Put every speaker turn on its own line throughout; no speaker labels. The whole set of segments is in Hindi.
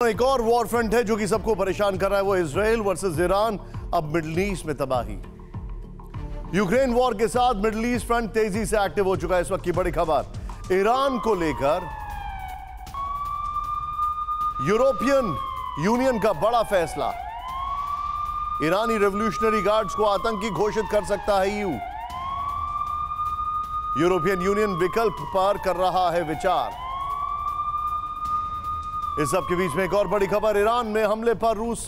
एक और वॉर फ्रंट है जो कि सबको परेशान कर रहा है, वो इजराइल वर्सेस ईरान। अब मिडिल ईस्ट में तबाही। यूक्रेन वॉर के साथ मिडिल ईस्ट फ्रंट तेजी से एक्टिव हो चुका है। इस वक्त की बड़ी खबर ईरान को लेकर यूरोपियन यूनियन का बड़ा फैसला। ईरानी रेवोल्यूशनरी गार्ड्स को आतंकी घोषित कर सकता है ईयू। यूरोपियन यूनियन विकल्प पर कर रहा है विचार। इस सब के बीच में एक और बड़ी खबर, ईरान में हमले पर रूस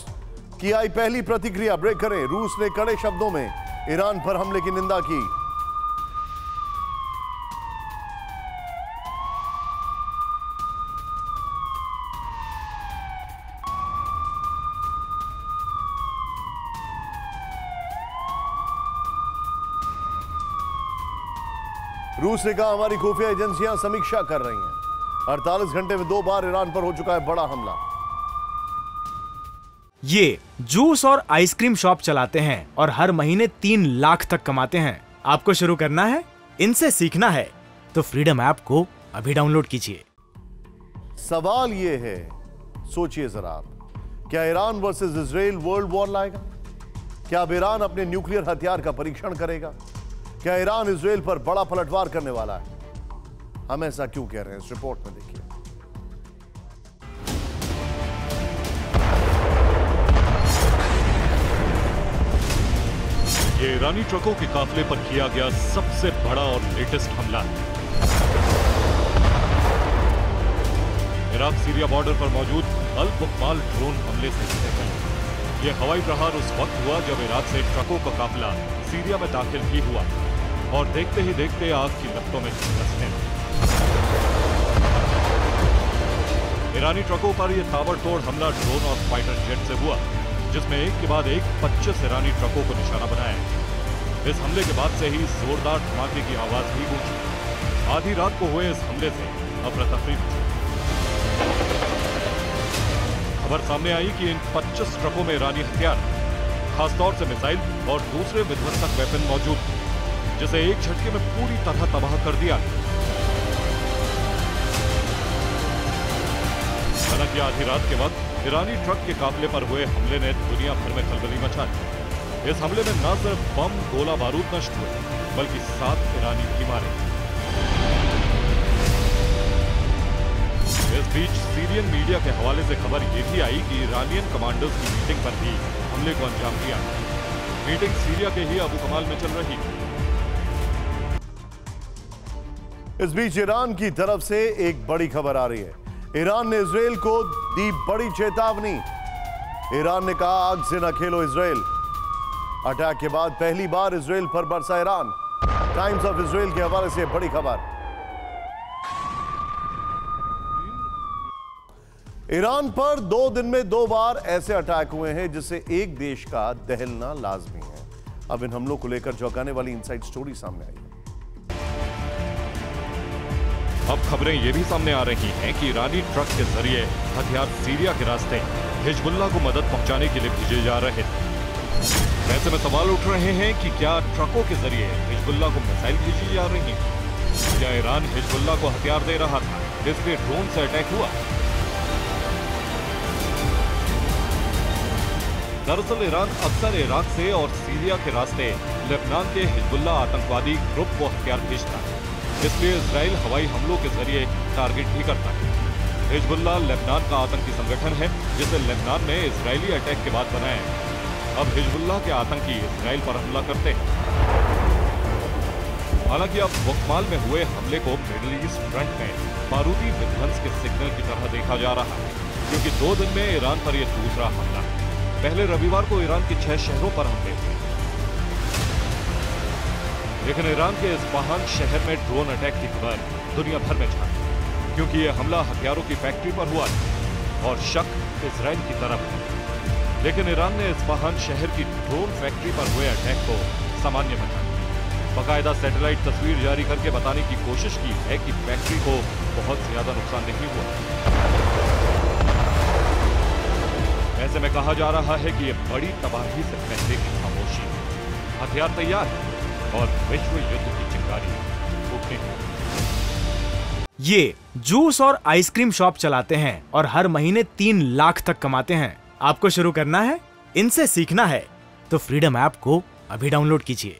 की आई पहली प्रतिक्रिया। ब्रेक करें। रूस ने कड़े शब्दों में ईरान पर हमले की निंदा की। रूस ने कहा हमारी खुफिया एजेंसियां समीक्षा कर रही हैं। 48 घंटे में 2 बार ईरान पर हो चुका है बड़ा हमला।
ये जूस और आइसक्रीम शॉप चलाते हैं और हर महीने 3 लाख तक कमाते हैं। आपको शुरू करना है, इनसे सीखना है तो फ्रीडम ऐप को अभी डाउनलोड कीजिए।
सवाल ये है, सोचिए जरा आप, क्या Iran versus Israel world war लाएगा? क्या अब ईरान अपने न्यूक्लियर हथियार का परीक्षण करेगा? क्या ईरान इजराइल पर बड़ा पलटवार करने वाला है? हम ऐसा क्यों कह रहे हैं, इस रिपोर्ट में देखिए।
ये ईरानी ट्रकों के काफिले पर किया गया सबसे बड़ा और लेटेस्ट हमला है। इराक सीरिया बॉर्डर पर मौजूद अल बुकमाल ड्रोन हमले से पहले यह हवाई प्रहार उस वक्त हुआ जब इराक से ट्रकों का काफिला सीरिया में दाखिल भी हुआ और देखते ही देखते आग की लपटों में झुलसने लगा। ईरानी ट्रकों पर यह ताबड़तोड़ हमला ड्रोन और फाइटर जेट से हुआ, जिसमें एक के बाद एक 25 ईरानी ट्रकों को निशाना बनाया। इस हमले के बाद से ही जोरदार धमाके की आवाज भी गूंजी। आधी रात को हुए इस हमले से अफरा तफरी मची। खबर सामने आई कि इन 25 ट्रकों में ईरानी हथियार, खासतौर से मिसाइल और दूसरे विध्वंसक वेपन मौजूद, जिसे एक झटके में पूरी तरह तबाह कर दिया। हालांकि आधी रात के वक्त ईरानी ट्रक के काफिले पर हुए हमले ने दुनिया भर में खलबली मचा दी। इस हमले में न सिर्फ बम गोला बारूद नष्ट हुए, बल्कि 7 ईरानी भी मारे। इस बीच सीरियन मीडिया के हवाले से खबर यह भी आई कि ईरानियन कमांडर्स की मीटिंग पर भी हमले को अंजाम दिया। मीटिंग सीरिया के ही अबू कमाल में चल रही।
इस बीच ईरान की तरफ से एक बड़ी खबर आ रही है। ईरान ने इजराइल को दी बड़ी चेतावनी। ईरान ने कहा आग से न खेलो इजराइल। अटैक के बाद पहली बार इजराइल पर बरसा ईरान। टाइम्स ऑफ इजराइल के हवाले से बड़ी खबर। ईरान पर 2 दिन में 2 बार ऐसे अटैक हुए हैं जिससे एक देश का दहलना लाजमी है। अब इन हमलों को लेकर चौंकाने वाली इनसाइड स्टोरी सामने आई है।
अब खबरें ये भी सामने आ रही हैं कि ईरानी ट्रक के जरिए हथियार सीरिया के रास्ते हिजबुल्लाह को मदद पहुंचाने के लिए भेजे जा रहे थे। ऐसे में सवाल उठ रहे हैं कि क्या ट्रकों के जरिए हिजबुल्लाह को मिसाइल भेजी जा रही है? क्या ईरान हिजबुल्लाह को हथियार दे रहा था, इसलिए ड्रोन से अटैक हुआ? दरअसल ईरान अक्सर इराक से और सीरिया के रास्ते लेबनान के हिजबुल्लाह आतंकवादी ग्रुप को हथियार भेजता है, इसलिए इजराइल हवाई हमलों के जरिए टारगेट भी करता है। हिजबुल्लाह लेबनान का आतंकी संगठन है जिसे लेबनान में इजरायली अटैक के बाद बनाया है। अब हिजबुल्लाह के आतंकी इजराइल पर हमला करते हैं। हालांकि अब बुकमाल में हुए हमले को मिडिल ईस्ट फ्रंट में बारूदी विध्वंस के सिग्नल की तरह देखा जा रहा है, क्योंकि 2 दिन में ईरान पर यह दूसरा हमला है। पहले रविवार को ईरान के 6 शहरों पर हमले हुए, लेकिन ईरान के इस्फहान शहर में ड्रोन अटैक की खबर दुनिया भर में छाई, क्योंकि यह हमला हथियारों की फैक्ट्री पर हुआ और शक इजराइल की तरफ है। लेकिन ईरान ने इस्फहान शहर की ड्रोन फैक्ट्री पर हुए अटैक को सामान्य बताया। बाकायदा सैटेलाइट तस्वीर जारी करके बताने की कोशिश की है कि फैक्ट्री को बहुत ज्यादा नुकसान नहीं हुआ। ऐसे में कहा जा रहा है कि यह बड़ी तबाही से पहले की खामोशी, हथियार तैयार है और विश्व युद्ध की चिंगारी फूटने है।
ये जूस और आइसक्रीम शॉप चलाते हैं और हर महीने 3 लाख तक कमाते हैं। आपको शुरू करना है, इनसे सीखना है, तो फ्रीडम ऐप को अभी डाउनलोड कीजिए।